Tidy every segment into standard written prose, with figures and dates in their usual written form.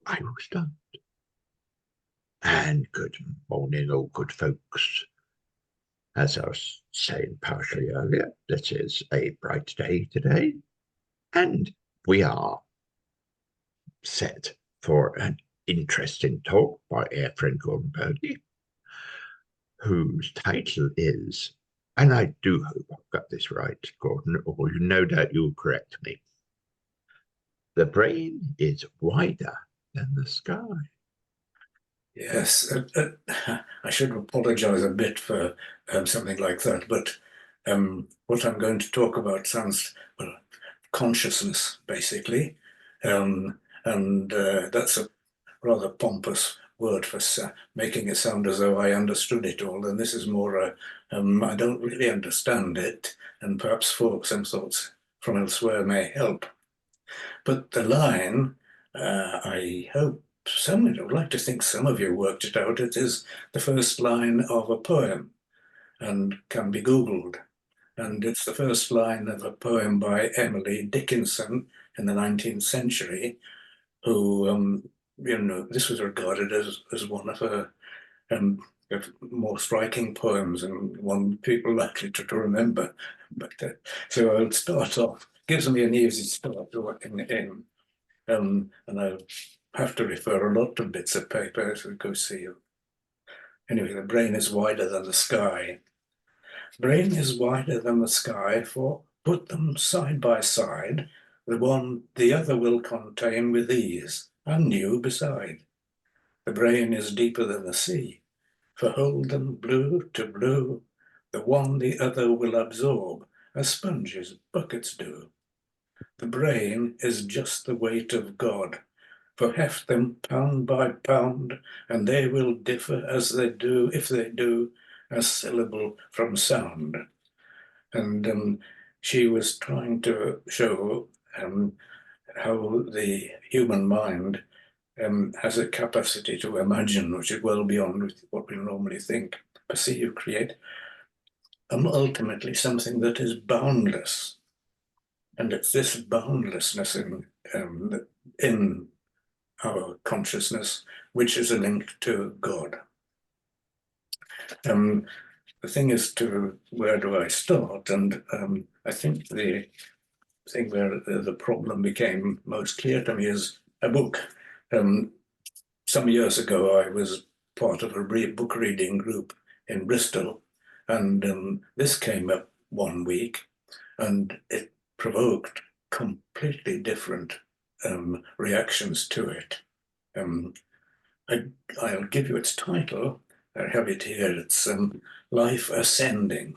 I will start. And good morning, all good folks. As I was saying partially earlier, this is a bright day today, and we are set for an interesting talk by our friend Gordon Purdy, whose title is, and I do hope I've got this right, Gordon, or no doubt you'll correct me. The brain is wider than the sky. Yes, I should apologize a bit for something like that, but what I'm going to talk about sounds, well, consciousness, basically. And that's a rather pompous word for making it sound as though I understood it all. And this is more, I don't really understand it, and perhaps for some thoughts from elsewhere may help. But the line, I hope some, I would like to think some of you worked it out. It is the first line of a poem and can be Googled. And it's the first line of a poem by Emily Dickinson in the 19th century, who, this was regarded as one of her more striking poems and one people likely to remember. But so I'll start off. Gives me an easy start in and I have to refer a lot to bits of paper as we go see you. Anyway, the brain is wider than the sky. Brain is wider than the sky, for put them side by side, the one the other will contain with ease, and new beside. The brain is deeper than the sea, for hold them blue to blue, the one the other will absorb, as sponges buckets do. The brain is just the weight of God, for heft them pound by pound, and they will differ as they do, if they do, as syllable from sound. And she was trying to show how the human mind has a capacity to imagine, which is well beyond what we normally think, perceive, create, and ultimately something that is boundless. And it's this boundlessness in our consciousness which is a link to God. The thing is, to where do I start? And I think the thing where the problem became most clear to me is a book. Some years ago, I was part of a book reading group in Bristol, and this came up one week, and it provoked completely different reactions to it. I'll give you its title. I have it here. It's Life Ascending,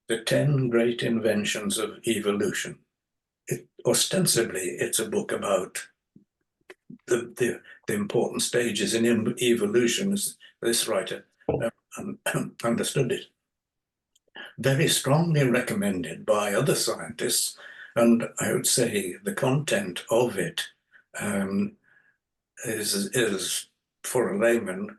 the 10 Great Inventions of Evolution. Ostensibly, it's a book about the important stages in evolution, as this writer understood it. Very strongly recommended by other scientists, and I would say the content of it is for a layman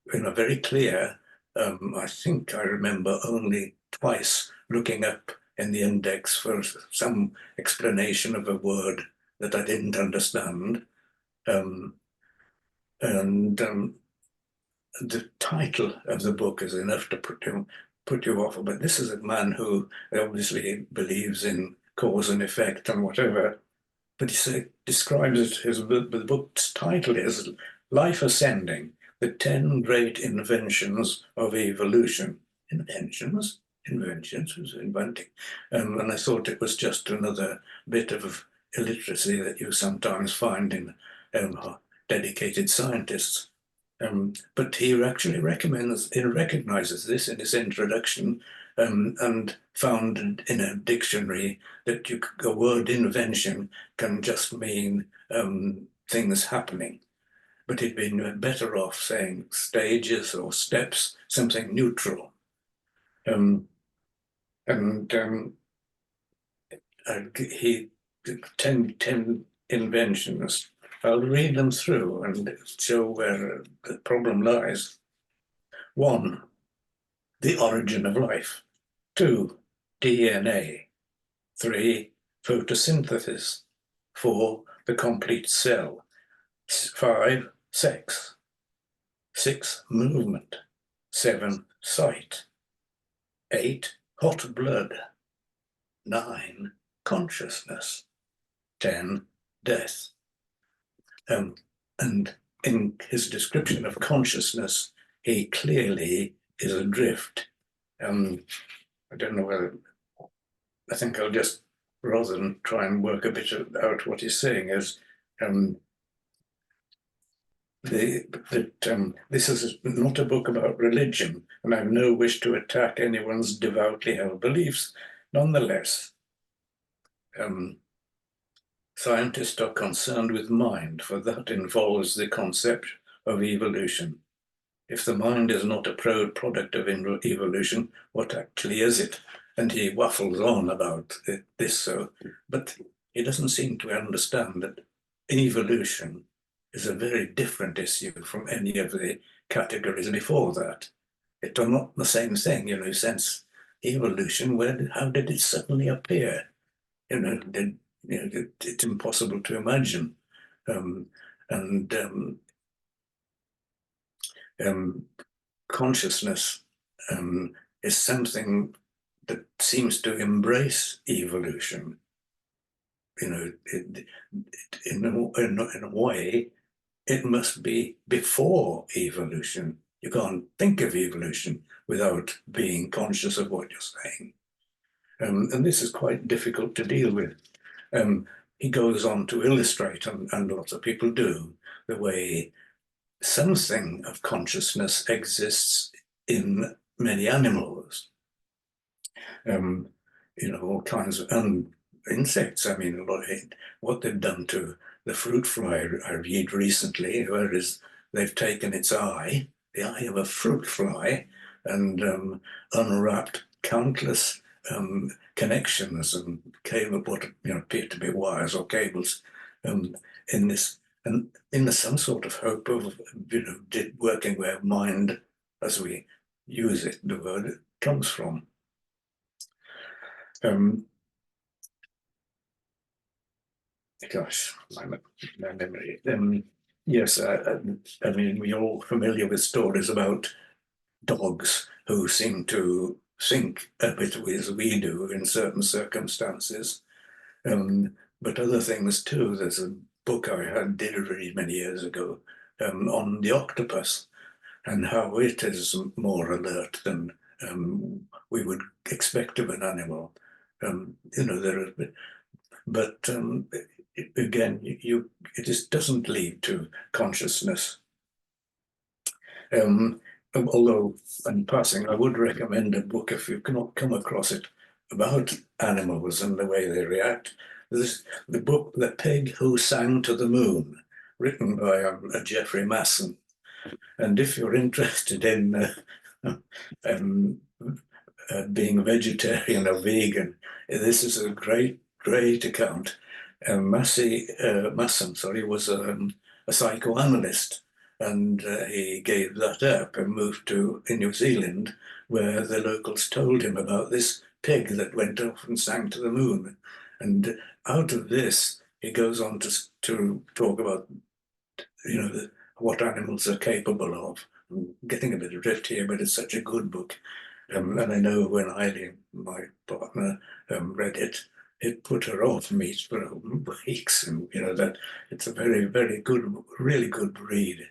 very clear. I think I remember only twice looking up in the index for some explanation of a word that I didn't understand. The title of the book is enough to put you off. But this is a man who obviously believes in cause and effect and whatever. But he describes it, the book's title is Life Ascending, the 10 Great Inventions of Evolution. Inventions? Was inventing. And I thought it was just another bit of illiteracy that you sometimes find in dedicated scientists. But he actually recognizes this in his introduction, and found in a dictionary that a word invention can just mean things happening. But he'd been better off saying stages or steps, something neutral. He 10 inventions. I'll read them through and show where the problem lies. 1, the origin of life. 2, DNA. 3, photosynthesis. 4, the complete cell. 5, sex. 6, movement. 7, sight. 8, hot blood. 9, consciousness. 10, death. And in his description of consciousness, he clearly is adrift. I don't know whether, I think I'll just, rather than try and work a bit out what he's saying, is this is not a book about religion, and I have no wish to attack anyone's devoutly held beliefs. Nonetheless, scientists are concerned with mind, for that involves the concept of evolution. If the mind is not a product of evolution, what actually is it? And he waffles on about this, but he doesn't seem to understand that evolution is a very different issue from any of the categories before that. It's not the same thing, since evolution, how did it suddenly appear? It's impossible to imagine. Consciousness is something that seems to embrace evolution. In a way, it must be before evolution. You can't think of evolution without being conscious of what you're saying. And this is quite difficult to deal with. He goes on to illustrate, and lots of people do, the way something of consciousness exists in many animals. All kinds of insects. I mean, what they've done to the fruit fly, I read recently, whereas they've taken its eye, the eye of a fruit fly, and unwrapped countless connections and cable, what appear to be wires or cables, in this, and in some sort of hope of working where mind, as we use it, the word comes from. Gosh, my memory. Yes, I mean, we're all familiar with stories about dogs who seem to think a bit as we do in certain circumstances, but other things too. There's a book I did read many years ago on the octopus and how it is more alert than we would expect of an animal. But again, it just doesn't lead to consciousness. Although, in passing, I would recommend a book, if you cannot come across it, about animals and the way they react. There's the book, The Pig Who Sang to the Moon, written by a Geoffrey Masson. And if you're interested in being vegetarian or vegan, this is a great account. Masson, was a psychoanalyst, and he gave that up and moved to New Zealand, where the locals told him about this pig that went off and sang to the moon. And out of this, he goes on to talk about, what animals are capable of. I'm getting a bit adrift here, but it's such a good book. And I know when Eileen, my partner, read it, it put her off meat for weeks, and that it's a very, very good, really good read.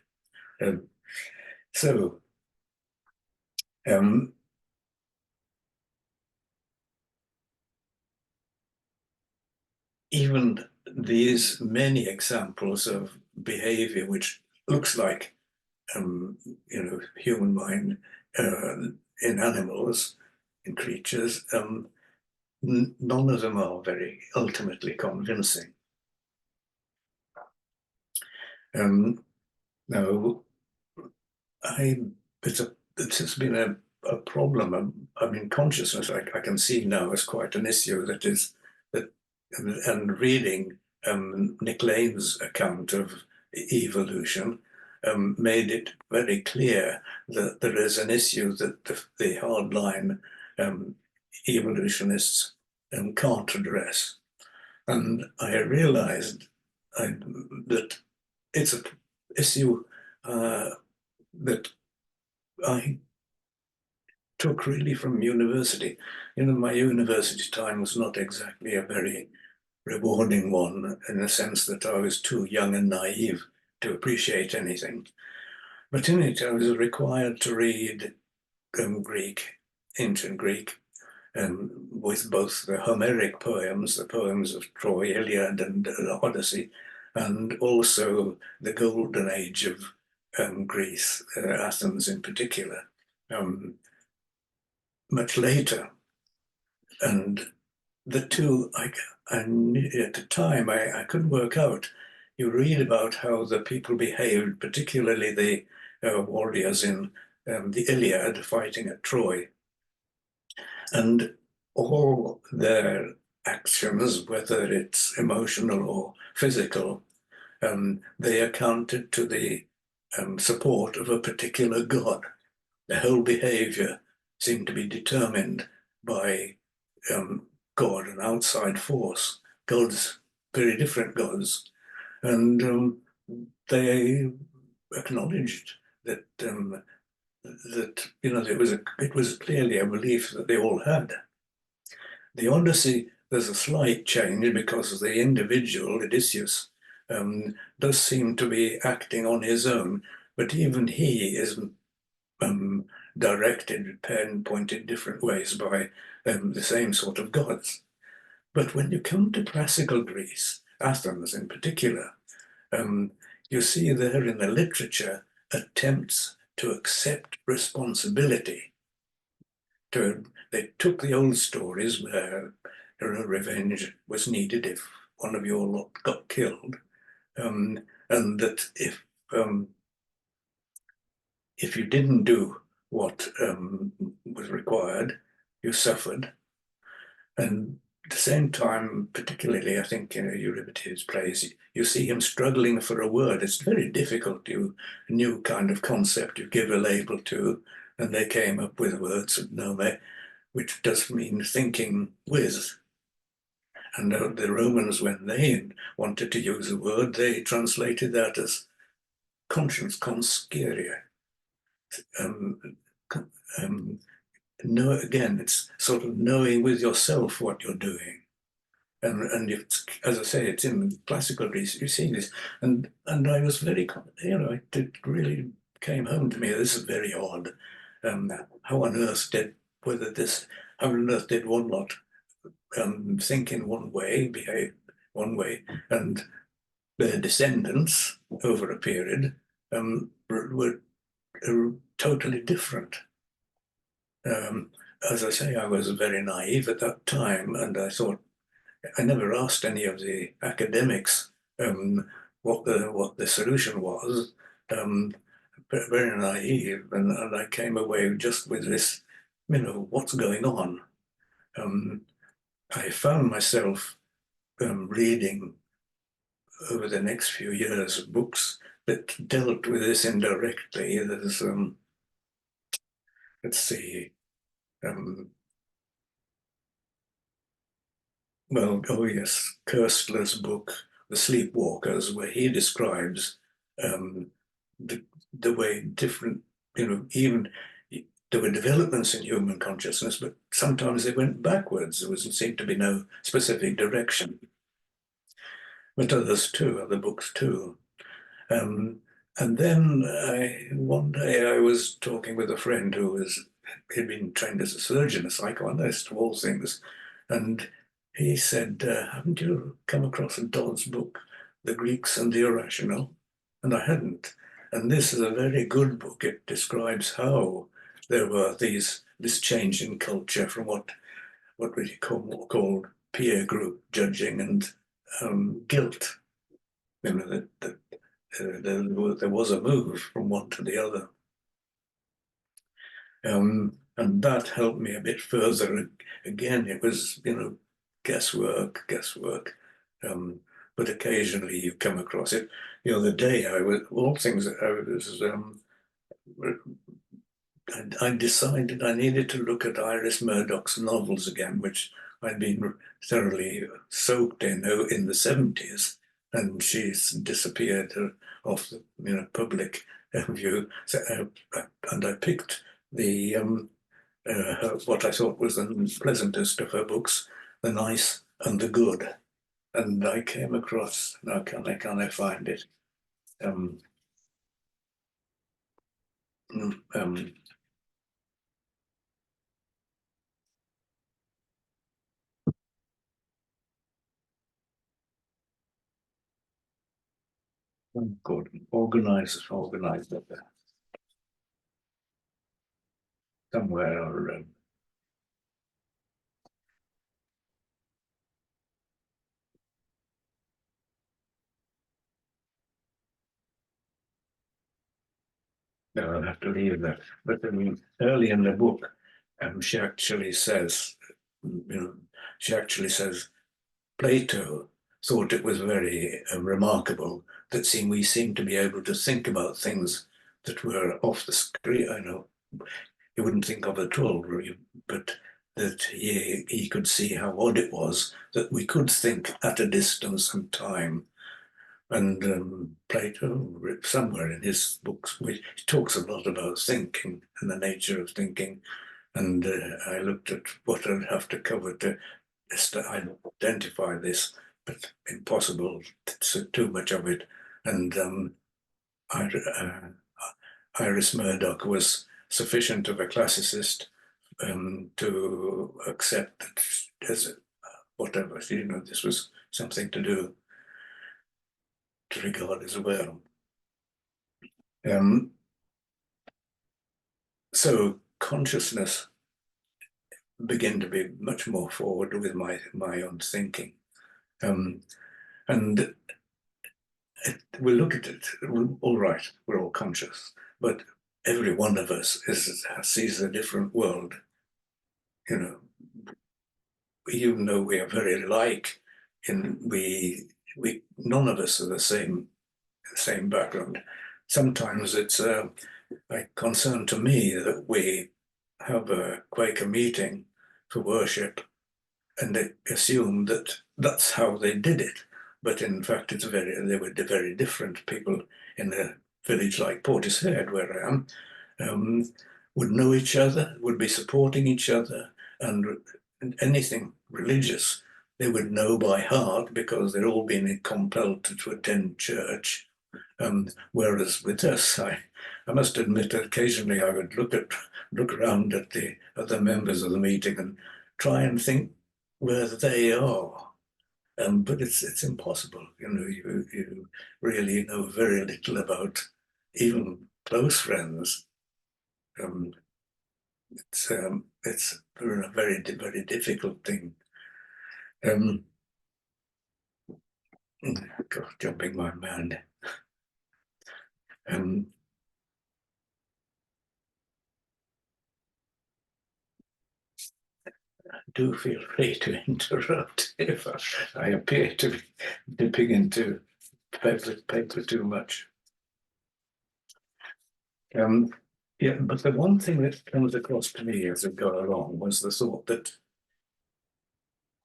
So even these many examples of behavior which looks like human mind in animals, in creatures, none of them are very ultimately convincing. Now, it has been a problem. I mean, consciousness, I can see now as quite an issue and reading Nick Lane's account of evolution made it very clear that there is an issue that the hardline evolutionists can't address. And I realized that it's an issue that I took really from university. My university time was not exactly a very rewarding one, in the sense that I was too young and naive to appreciate anything. But in it, I was required to read Greek, ancient Greek, with both the Homeric poems, the poems of Troy, Iliad, and the Odyssey, and also the golden age of Greece, Athens in particular, much later. And the two, at the time, I couldn't work out. You read about how the people behaved, particularly the warriors in the Iliad fighting at Troy. And all their actions, whether it's emotional or physical, they accounted to the support of a particular god. The whole behavior seemed to be determined by God, an outside force, gods, very different gods. And they acknowledged that it was clearly a belief that they all had. The Odyssey, there's a slight change because the individual, Odysseus, does seem to be acting on his own, but even he is directed and pointed different ways by the same sort of gods. But when you come to classical Greece, Athens in particular, you see there in the literature attempts to accept responsibility. They took the old stories where revenge was needed if one of your lot got killed, and that if you didn't do what was required, you suffered. And at the same time, particularly, I think, Euripides' plays, you see him struggling for a word. It's very difficult, a new kind of concept you give a label to, and they came up with words of nome, which does mean thinking with. And the Romans, when they wanted to use a word, they translated that as conscience, consciere. Again, it's sort of knowing with yourself what you're doing. And it's, as I say, it's in classical Greece, you see this. And I was very, it really came home to me, this is very odd. How on earth did one lot think in one way, behave one way, and their descendants over a period were totally different. As I say, I was very naive at that time, and I thought, I never asked any of the academics what the solution was. Very naive, and I came away just with this, what's going on. I found myself reading over the next few years books that dealt with this indirectly. There's, let's see, Koestler's book, The Sleepwalkers, where he describes the way different, even there were developments in human consciousness, but sometimes they went backwards. There seemed to be no specific direction. But other books too. And then one day I was talking with a friend he'd been trained as a surgeon, a psychoanalyst of all things, and he said, haven't you come across Dodd's book, The Greeks and the Irrational? And I hadn't. And this is a very good book. It describes how there were this change in culture from what we called peer group judging and guilt. There was a move from one to the other. And that helped me a bit further. Again, it was, guesswork. But occasionally you come across it. The other day, I decided I needed to look at Iris Murdoch's novels again, which I'd been thoroughly soaked in the 70s. and she's disappeared off the public view. So, and I picked the what I thought was the pleasantest of her books, The Nice and the Good, and I came across. Now can I find it? Um, um, good, organized somewhere or. No, I'll have to leave that. But I mean, early in the book, she actually says, she actually says Plato thought it was very remarkable that we seem to be able to think about things that were off the screen. I know you wouldn't think of at all, really, but that he could see how odd it was that we could think at a distance and time. And Plato, somewhere in his books, he talks a lot about thinking and the nature of thinking. And I looked at what I'd have to cover to identify this, but impossible. It's too much of it. And Iris Murdoch was sufficient of a classicist to accept that as whatever, this was something to do, to regard as well. So consciousness began to be much more forward with my own thinking. And we look at it, all right, we're all conscious, but every one of us sees a different world. Even though we are very alike, we none of us are the same background. Sometimes it's a concern to me that we have a Quaker meeting for worship and they assume that that's how they did it. But in fact, they were very different people in a village like Portishead, where I am, would know each other, would be supporting each other, and anything religious they would know by heart because they'd all been compelled to attend church. Whereas with us, I must admit, occasionally I would look around at the other members of the meeting and try and think where they are. But it's impossible. You really know very little about even close friends. It's a very difficult thing. God, jumping my mind. Do feel free to interrupt if I appear to be dipping into paper too much. Yeah, but the one thing that comes across to me as it go along was the thought that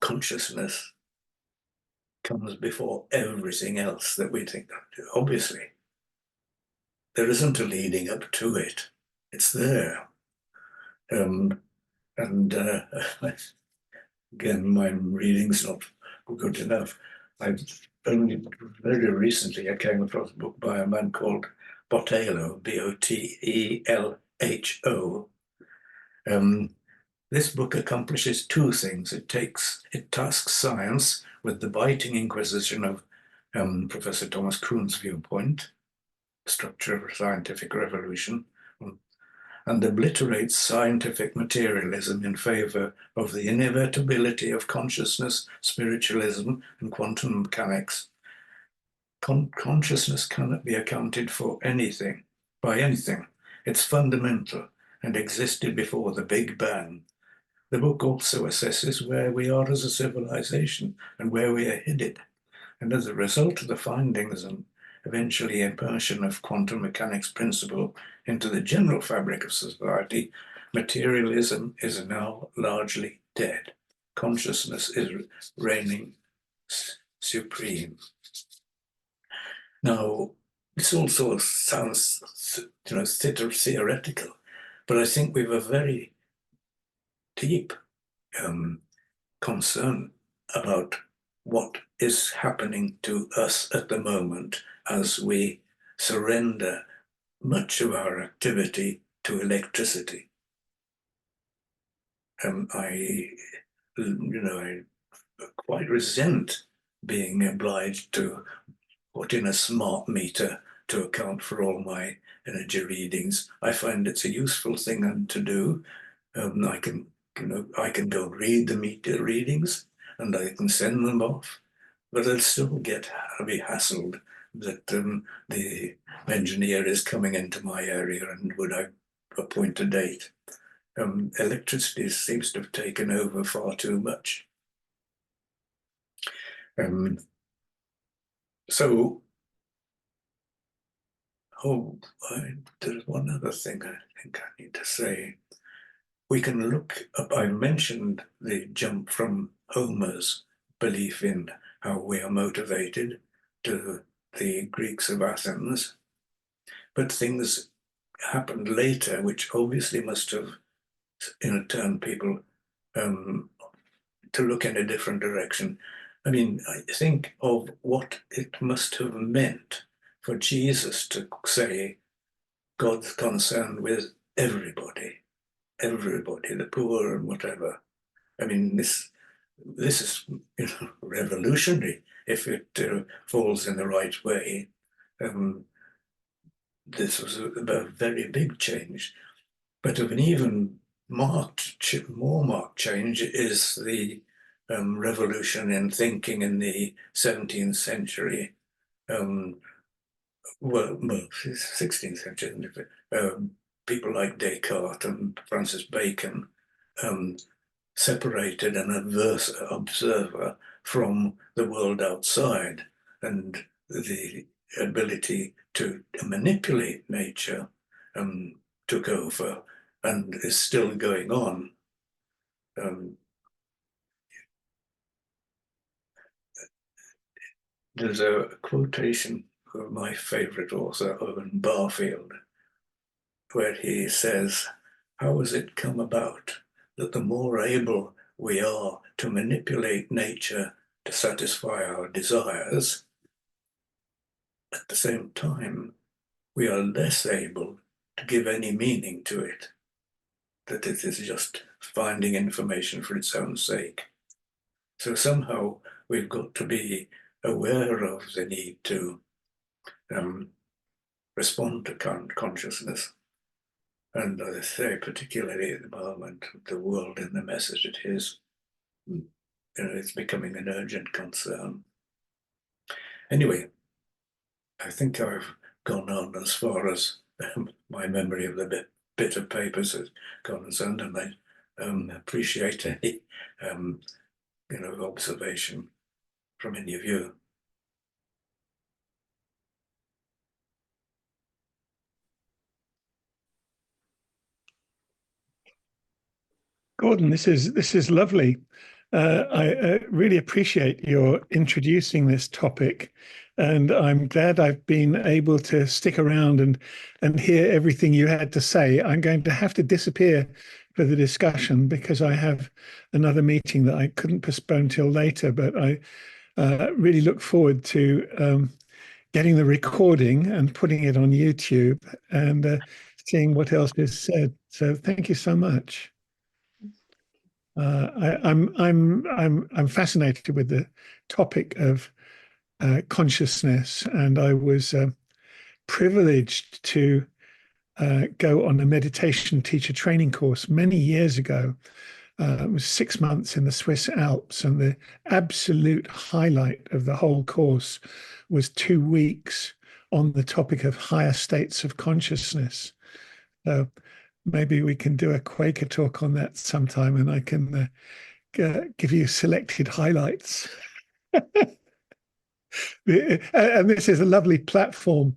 consciousness comes before everything else that we think of. Obviously, there isn't a leading up to it. It's there. And again, my reading's not good enough. I've only very recently I came across a book by a man called Botelho, Botelho. This book accomplishes two things. It tasks science with the biting inquisition of Professor Thomas Kuhn's viewpoint, structure of a scientific revolution, and obliterates scientific materialism in favor of the inevitability of consciousness, spiritualism, and quantum mechanics. Consciousness cannot be accounted for by anything. It's fundamental and existed before the Big Bang. The book also assesses where we are as a civilization and where we are headed. And as a result of the findings and eventually immersion of quantum mechanics principle into the general fabric of society, materialism is now largely dead. Consciousness is reigning supreme. Now, this also sounds, theoretical, but I think we have a very deep concern about what is happening to us at the moment as we surrender much of our activity to electricity. I quite resent being obliged to put in a smart meter to account for all my energy readings. I find it's a useful thing to do. I can go read the meter readings and I can send them off, but I'll still be hassled that the engineer is coming into my area and would I appoint a date. Electricity seems to have taken over far too much. There's one other thing I think I need to say. We can look up, I mentioned the jump from Homer's belief in how we are motivated to the Greeks of Athens, but things happened later, which obviously must have, turned people to look in a different direction. I mean, I think of what it must have meant for Jesus to say, God's concerned with everybody, the poor and whatever. I mean, this is revolutionary if it falls in the right way. This was a very big change, but of an even more marked change is the revolution in thinking in the 17th century, well, 16th century, people like Descartes and Francis Bacon separated an adverse observer from the world outside, and the ability to manipulate nature took over and is still going on. There's a quotation of my favorite author, Owen Barfield, where he says, how has it come about that the more able we are to manipulate nature to satisfy our desires, at the same time, we are less able to give any meaning to it, that it is just finding information for its own sake. So somehow we've got to be aware of the need to respond to consciousness. And as I say, particularly at the moment, the world in the mess as it is, it's becoming an urgent concern. Anyway, I think I've gone on as far as my memory of the bit of papers has concerned, and I appreciate any observation from any of you. Gordon, this is lovely. I really appreciate your introducing this topic, and I'm glad I've been able to stick around and hear everything you had to say. I'm going to have to disappear for the discussion because I have another meeting that I couldn't postpone till later, but I really look forward to getting the recording and putting it on YouTube and seeing what else is said. So thank you so much. I'm fascinated with the topic of consciousness, and I was privileged to go on a meditation teacher training course many years ago. It was 6 months in the Swiss Alps, and the absolute highlight of the whole course was 2 weeks on the topic of higher states of consciousness. So maybe we can do a Quaker talk on that sometime, and I can give you selected highlights. And this is a lovely platform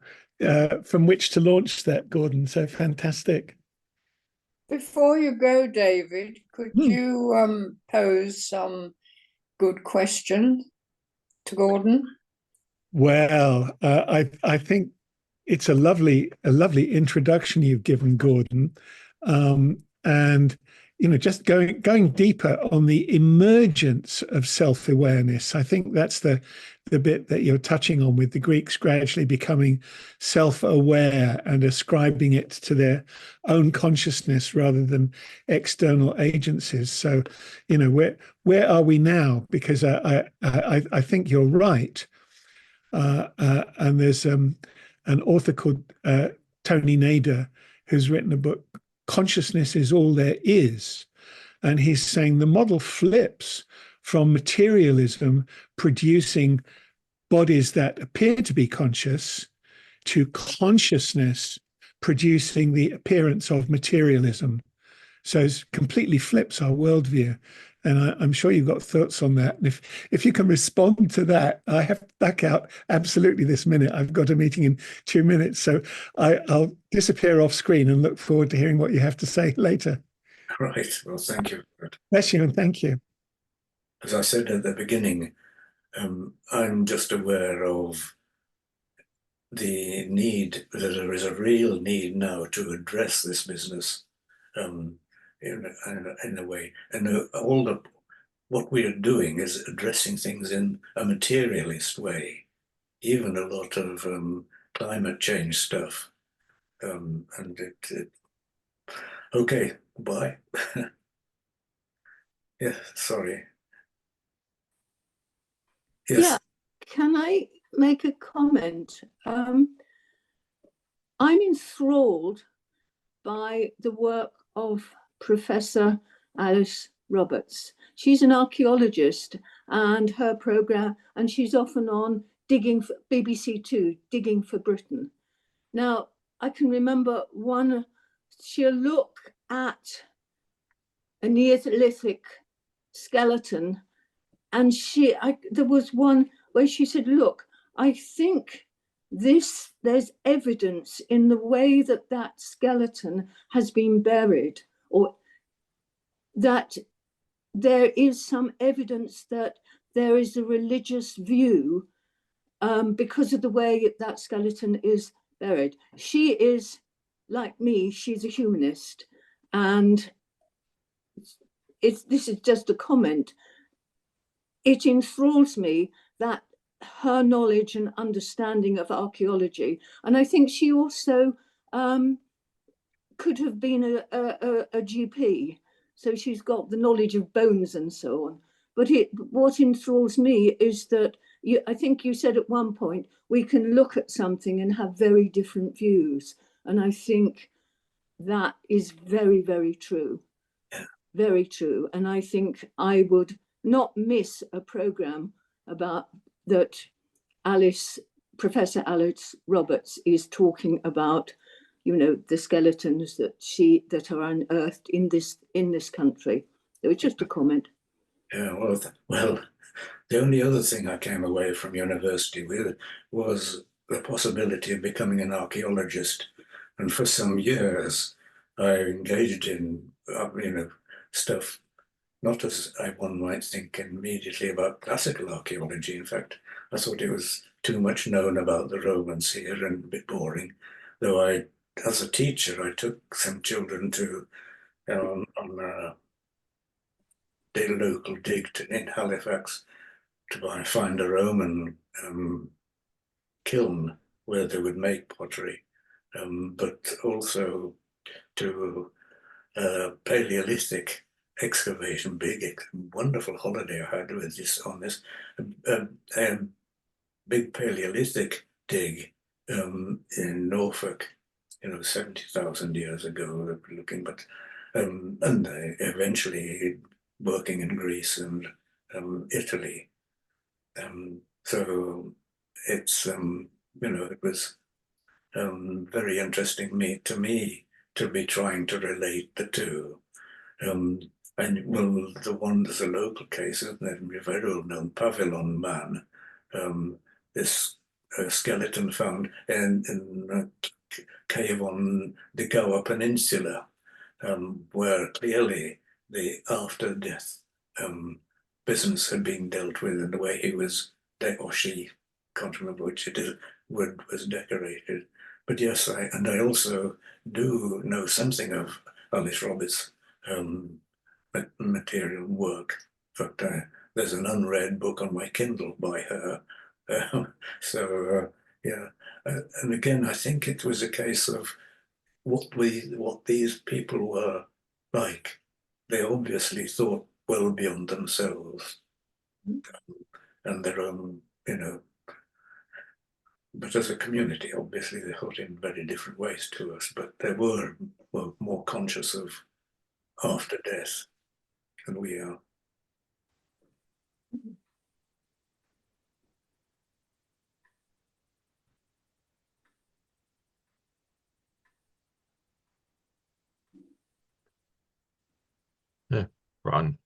from which to launch that, Gordon. So fantastic. Before you go, David, could you pose some good questions to Gordon? Well, I think it's a lovely introduction you've given, Gordon, and just going deeper on the emergence of self-awareness. I think that's the bit that you're touching on, with the Greeks gradually becoming self-aware and ascribing it to their own consciousness rather than external agencies. So, where are we now? Because I think you're right. And there's an author called Tony Nader who's written a book, Consciousness is All There Is. And he's saying the model flips from materialism producing bodies that appear to be conscious to consciousness producing the appearance of materialism. So it completely flips our worldview. And I'm sure you've got thoughts on that. And if you can respond to that, I have to back out absolutely this minute. I've got a meeting in 2 minutes. So I'll disappear off screen and look forward to hearing what you have to say later. Right. Well, thank you. Bless you and thank you. As I said at the beginning, I'm just aware of the need, that there is a real need now to address this business in a way. And what we are doing is addressing things in a materialist way, even a lot of climate change stuff. Okay, bye. Yeah, sorry. Yes. Yeah, can I make a comment? I'm enthralled by the work of Professor Alice Roberts. She's an archaeologist, and her program, and she's often on digging for BBC Two, Digging for Britain. Now, I can remember she'll look at a Neolithic skeleton, and there was one where she said, look, I think there's evidence in the way that skeleton has been buried, or that there is some evidence that there is a religious view because of the way that skeleton is buried. She is, like me, she's a humanist, and this is just a comment. It enthralls me that her knowledge and understanding of archaeology, and I think she also could have been a GP, so she's got the knowledge of bones and so on. But what enthralls me is that I think you said at one point, we can look at something and have very different views. And I think that is very, very true. Very true. And I think I would not miss a program about that Professor Alice Roberts is talking about, the skeletons that are unearthed in this country. It was just a comment. Yeah, well, the only other thing I came away from university with was the possibility of becoming an archaeologist. And for some years, I engaged in, stuff, not as one might think immediately about classical archaeology. In fact, I thought it was too much known about the Romans here and a bit boring. Though as a teacher, I took some children to on the local dig in Halifax to find a Roman kiln where they would make pottery, but also to Paleolithic excavation, wonderful holiday I had with this on this big Paleolithic dig in Norfolk, 70,000 years ago, looking, but and eventually working in Greece and Italy. So it's it was very interesting to me to be trying to relate the two. And well, there's a local case, isn't it? A very well-known Pavilion Man. This skeleton found in a cave on the Goa Peninsula, where clearly the after-death business had been dealt with in the way he was, or she, can't remember which it is, wood was decorated. But yes, I also do know something of Alice Roberts' material work. In fact, there's an unread book on my Kindle by her. Yeah, and again, I think it was a case of what these people were like. They obviously thought well beyond themselves and their own, but as a community, obviously they thought in very different ways to us, but they were more conscious of after death than we are. Yeah, one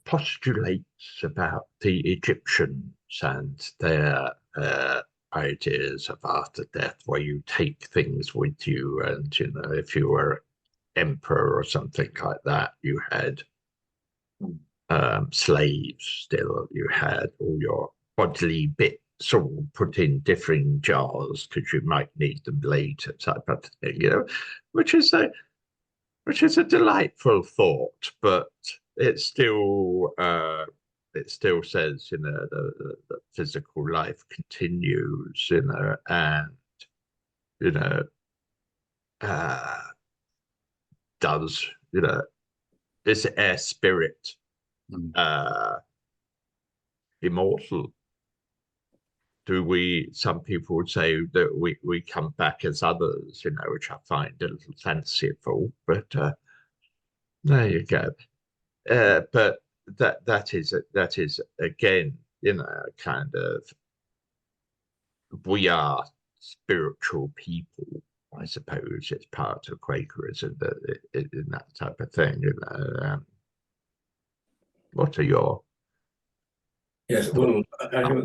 postulates about the Egyptians and their ideas of after death, where you take things with you, and if you were emperor or something like that, you had slaves still. You had all your bodily bits all put in different jars because you might need them later, type of thing, which is a delightful thought, but it still says the physical life continues, and does is our spirit immortal? Some people would say that we come back as others, which I find a little fanciful, but there you go. But that is again, kind of, we are spiritual people, I suppose. It's part of Quakerism, in that type of thing. What are your Yes, well,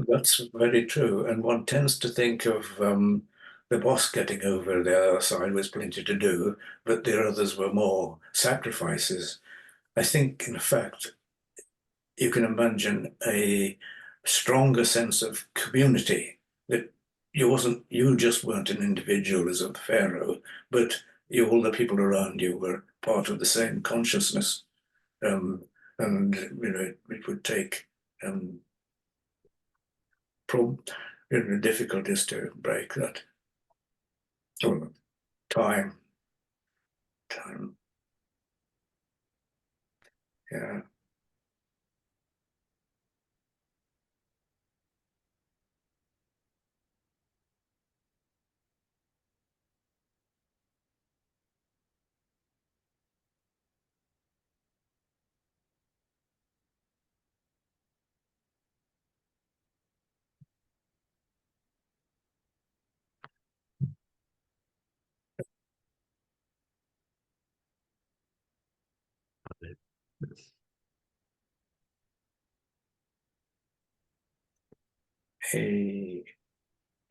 that's very true. And one tends to think of the boss getting over the other side was plenty to do, but the others were more sacrifices. I think, in fact, you can imagine a stronger sense of community, that you just weren't an individual as a pharaoh, but all the people around you were part of the same consciousness. And it would take difficulties to break that. Oh, time. Yeah.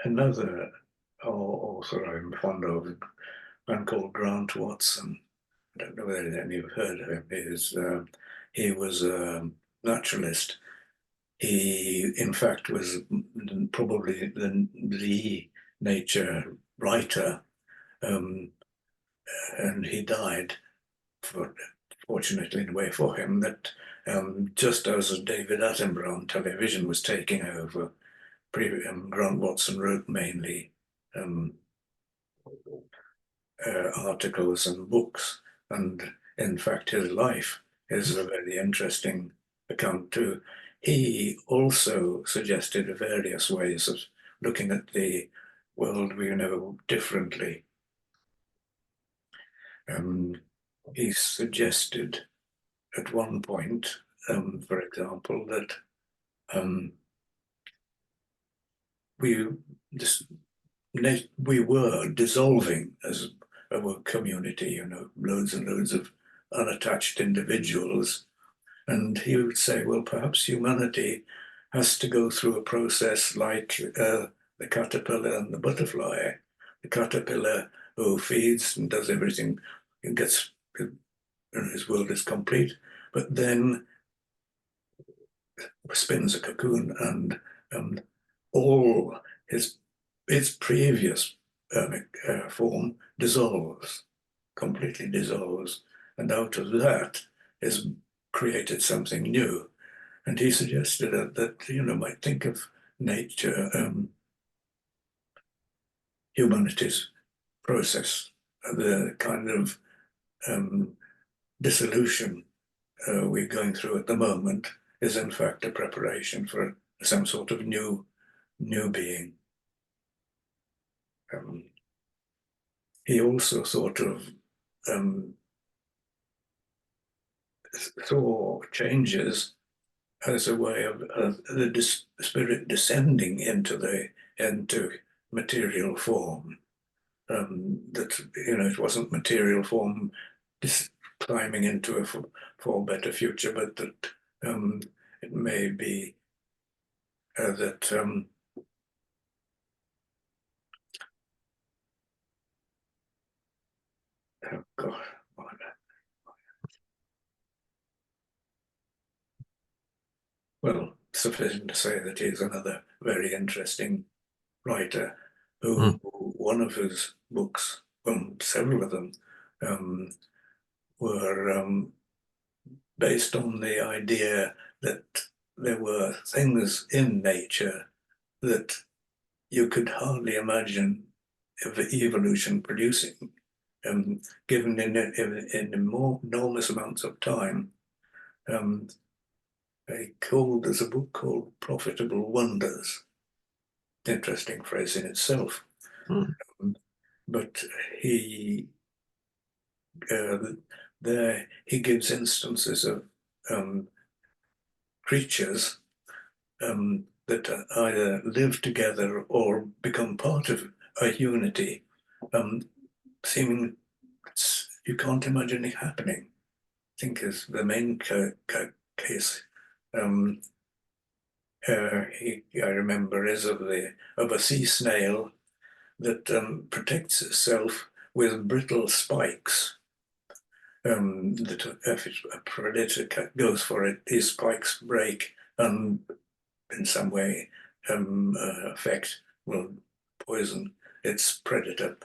Another author I'm fond of, a man called Grant Watson. I don't know whether any of you have heard of him. He was a naturalist. He, in fact, was probably the nature writer, and he died, fortunately in a way for him, that just as David Attenborough on television was taking over, Grant Watson wrote mainly articles and books, and in fact his life is a very interesting account too. He also suggested various ways of looking at the world we know differently. He suggested at one point, for example, that we were dissolving as a community, loads and loads of unattached individuals. And he would say, well, perhaps humanity has to go through a process like the caterpillar and the butterfly. The caterpillar who feeds and does everything, and gets, his world is complete, but then spins a cocoon and all its previous form dissolves, completely dissolves, and out of that is created something new. And he suggested that you know, might think of nature, humanity's process, the kind of dissolution we're going through at the moment is in fact a preparation for some sort of new being. He also sort of saw changes as a way of the spirit descending into material form. That, you know, it wasn't material form climbing into a for better future, but that it may be that oh God, well, sufficient to say that he's another very interesting writer who one of his books, well, several of them, were based on the idea that there were things in nature that you could hardly imagine evolution producing, given in enormous amounts of time. There's a book called Profitable Wonders. Interesting phrase in itself. But he there he gives instances of creatures that either live together or become part of a unity, seeming you can't imagine it happening. I think is the main case. I remember is of a sea snail that protects itself with brittle spikes. That if a predator goes for it, these spikes break and in some way will poison its predator.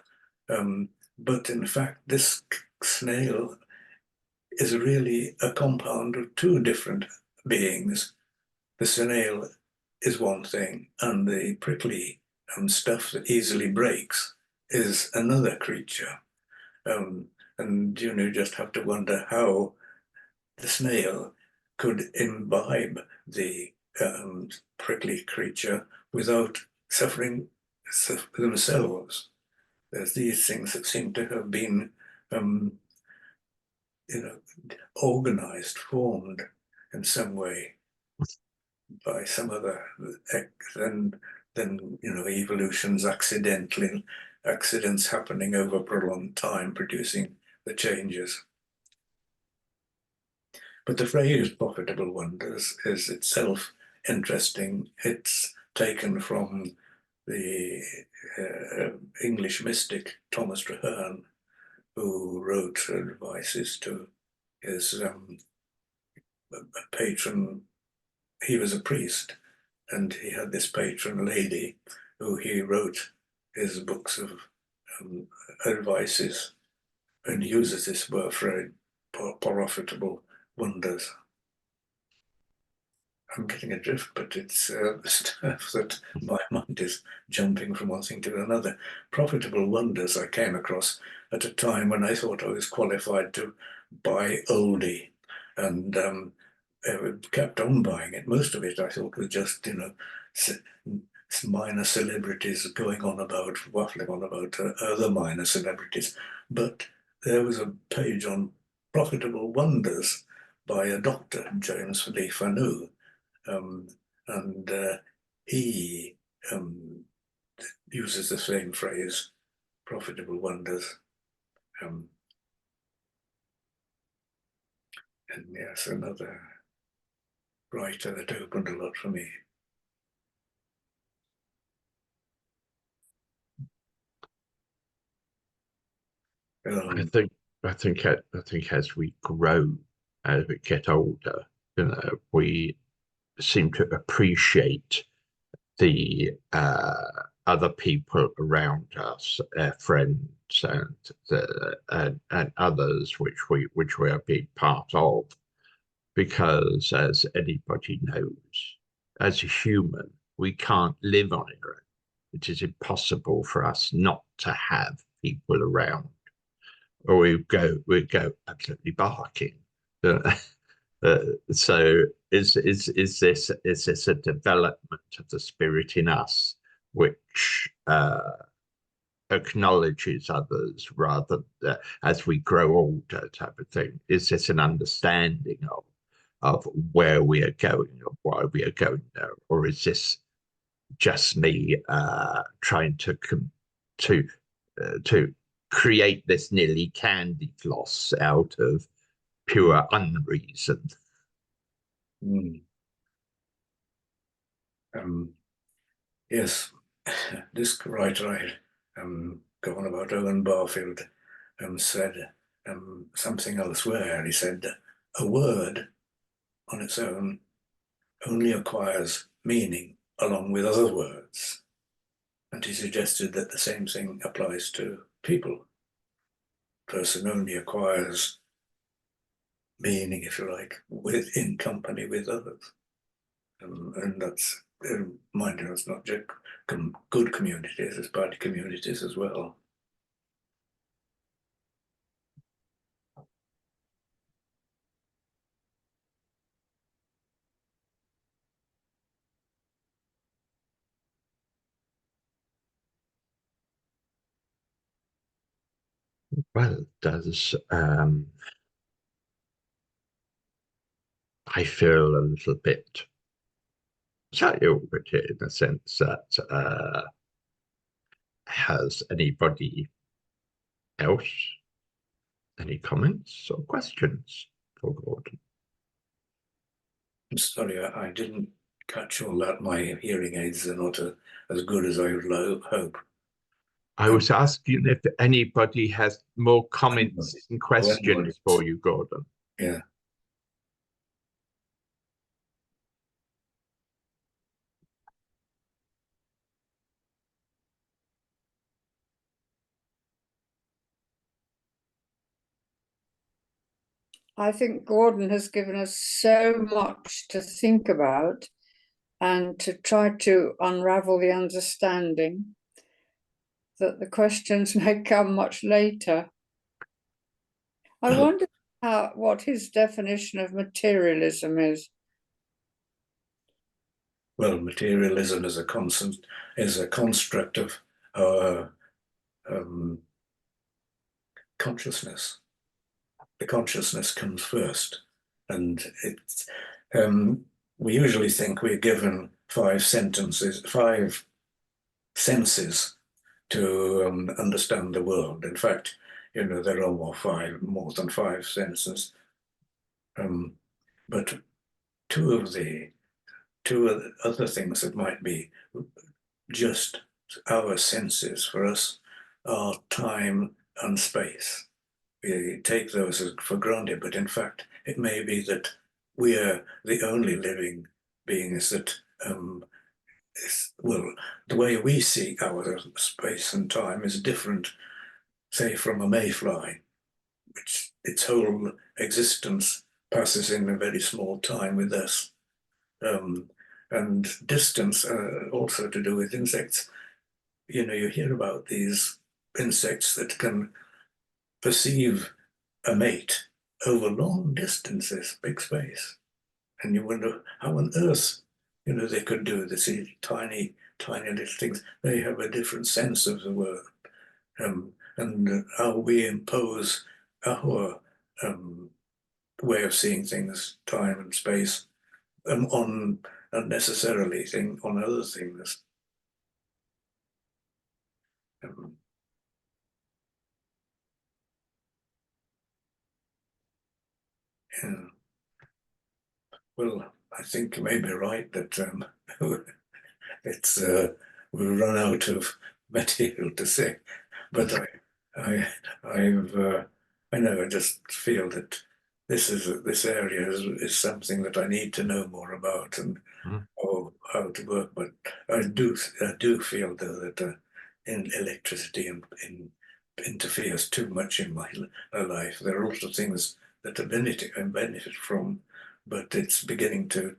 But in fact, this snail is really a compound of two different beings. The snail is one thing, and the prickly stuff that easily breaks is another creature. And you know, just have to wonder how the snail could imbibe the prickly creature without suffering themselves. There's these things that seem to have been, you know, organized, formed in some way by some other, then you know, evolution's accidents happening over a prolonged time, producing the changes. But the phrase profitable wonders is itself interesting. It's taken from the English mystic Thomas Traherne, who wrote advices to his patron. He was a priest, and he had this patron lady who he wrote his books of advices, and uses this word for profitable wonders. I'm getting adrift, but it's stuff that my mind is jumping from one thing to another. Profitable wonders I came across at a time when I thought I was qualified to buy oldie, and kept on buying it. Most of it I thought was just, you know, minor celebrities going on about, waffling on about other minor celebrities. But there was a page on profitable wonders by a doctor, James Lee Fanu, and he uses the same phrase, profitable wonders. And yes, another writer that opened a lot for me. I think as we grow, as we get older, you know, we seem to appreciate the other people around us, our friends and others which we are being part of, because as anybody knows, as a human, we can't live on our own. It is impossible for us not to have people around, or we go absolutely barking. So is this a development of the spirit in us which acknowledges others rather as we grow older, type of thing? Is this an understanding of where we are going or why we are going there, or is this just me trying to create this nearly candy floss out of pure unreason? Yes, this writer I go on about, Owen Barfield, said something elsewhere. He said, a word on its own only acquires meaning along with other words. And he suggested that the same thing applies to people. Person only acquires meaning, if you like, in company with others. And that's, mind you, it's not just good communities, it's bad communities as well. Well, does I feel a little bit slightly awkward here in the sense that has anybody else any comments or questions for Gordon? I'm sorry, I didn't catch all that. My hearing aids are not as good as I would hope. I was asking if anybody has more comments and questions for you, Gordon. Yeah. I think Gordon has given us so much to think about and to try to unravel the understanding that the questions may come much later. I wonder what his definition of materialism is. Well, materialism is a construct of our consciousness. The consciousness comes first, and it's we usually think we're given five senses to understand the world. In fact, you know, there are more than five senses. But two of the other things that might be just our senses for us are time and space. We take those for granted, but in fact, it may be that we are the only living beings that, well, the way we see our space and time is different, say, from a mayfly, which its whole existence passes in a very small time with us. And distance also to do with insects. You know, you hear about these insects that can perceive a mate over long distances, big space. And you wonder how on earth, you know, they could do this, tiny little things. They have a different sense of the world. And how we impose our way of seeing things, time and space, on unnecessarily on other things. Yeah. Well, I think you may be right that it's we've run out of material to say, but I know, I just feel that this area is something that I need to know more about, and how to work, but I do feel though that in electricity interferes too much in my life. There are lots of things that I benefit from, but it's beginning to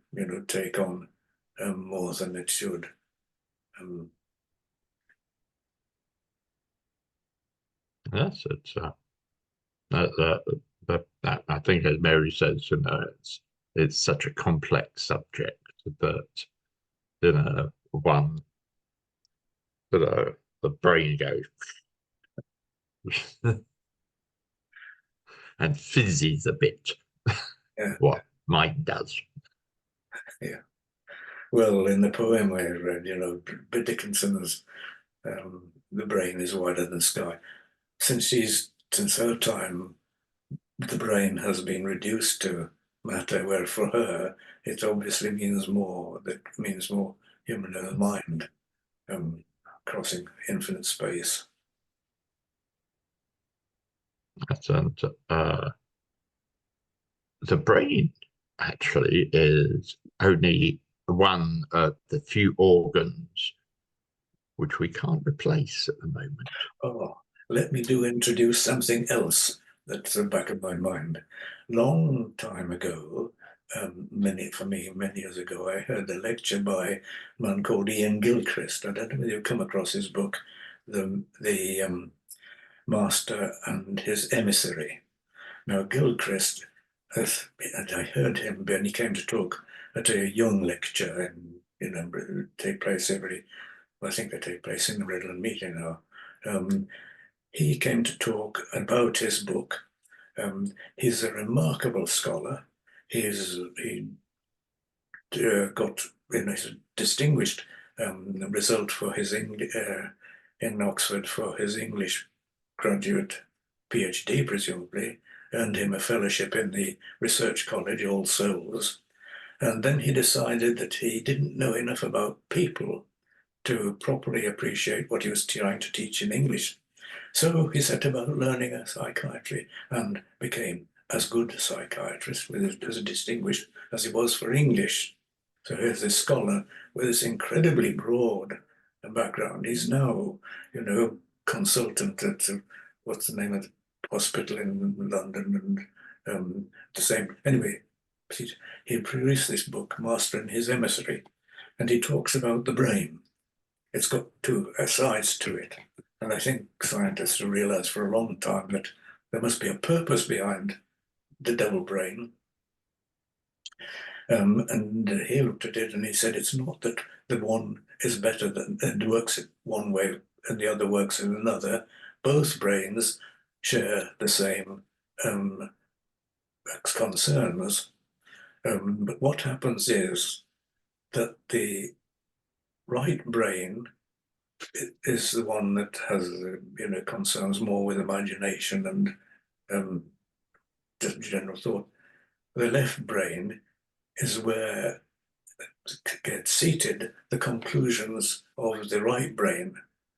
take on more than it should. Yes, it's I think, as Mary says, it's such a complex subject that one the brain goes and fizzes a bit. Yeah. What mine does. Yeah. Well, in the poem I read, Dickinson's "The brain is wider than sky." Since her time, the brain has been reduced to matter, where for her it obviously means more. That means more human than the mind, crossing infinite space. And the brain actually is only one of the few organs which we can't replace at the moment. Oh, let me introduce something else that's at the back of my mind. Long time ago, many years ago, I heard a lecture by a man called Ian Gilchrist. I don't know whether you've come across his book, The Master and His Emissary. Now, Gilchrist, and I heard him when he came to talk at a young lecture, and take place I think they take place in the Redland meeting now. He came to talk about his book. He's a remarkable scholar. He got a distinguished result for his in Oxford for his English graduate PhD, presumably, earned him a fellowship in the Research College, All Souls. And then he decided that he didn't know enough about people to properly appreciate what he was trying to teach in English. So he set about learning a psychiatry and became as good a psychiatrist, as distinguished as he was for English. So here's this scholar with this incredibly broad background. He's now, consultant at what's the name of the hospital in London, and the same. Anyway, he produced this book, Master and His Emissary, and he talks about the brain. It's got two sides to it. And I think scientists have realized for a long time that there must be a purpose behind the double brain. And he looked at it and he said it's not that the one is better and works one way and the other works in another. Both brains share the same concerns. But what happens is that the right brain is the one that has concerns more with imagination and just general thought. The left brain is where get seated the conclusions of the right brain.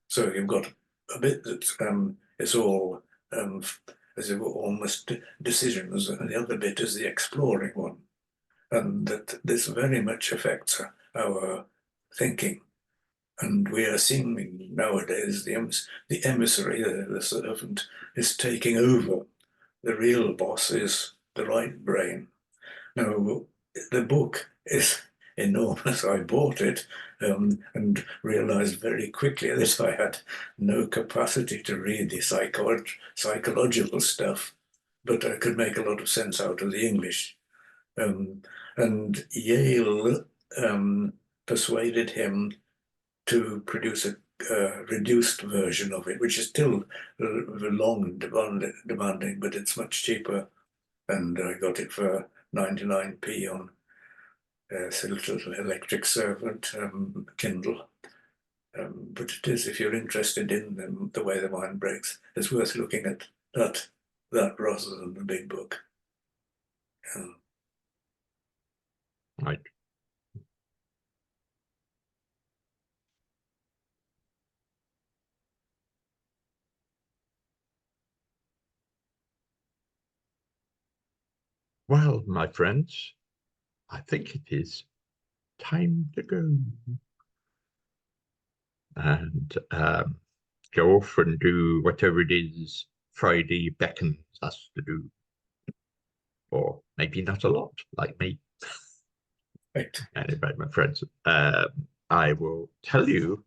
So you've got a bit that is all as it were almost decisions, and the other bit is the exploring one, and that this very much affects our thinking. And we are seeing nowadays the emissary, the servant, is taking over. The real boss is the right brain. Now, the book is enormous. I bought it and realized very quickly that I had no capacity to read the psychological stuff, but I could make a lot of sense out of the English. And Yale persuaded him to produce a reduced version of it, which is still long and demanding, but it's much cheaper. And I got it for 99p on a little electric servant Kindle. But it is, if you're interested in the way the mind breaks, it's worth looking at that rather than the big book. Right. Well, my friends, I think it is time to go. And go off and do whatever it is Friday beckons us to do. Or maybe not a lot, like me. Right. Anyway, my friends, I will tell you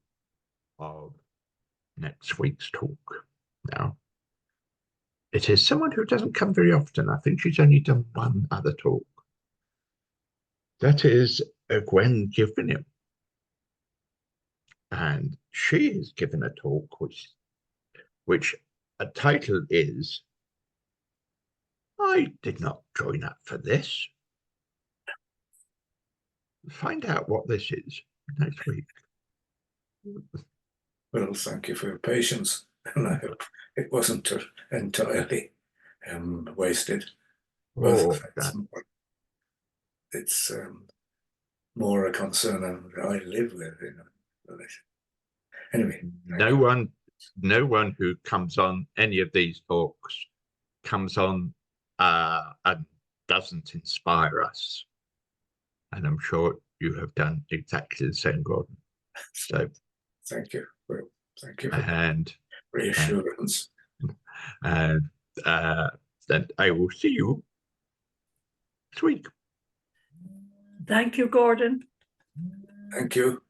of next week's talk now. It is someone who doesn't come very often. I think she's only done one other talk. That is Gwen Givenium. And she has given a talk which a title is, I did not join up for this. Find out what this is next week. Well, thank you for your patience, and I hope it wasn't entirely wasted. Oh, It's more a concern I live with, Anyway, no one who comes on any of these talks comes on and doesn't inspire us. And I'm sure you have done exactly the same, Gordon. So thank you. Well, thank you for and reassurance. And then I will see you next week. Thank you, Gordon. Thank you.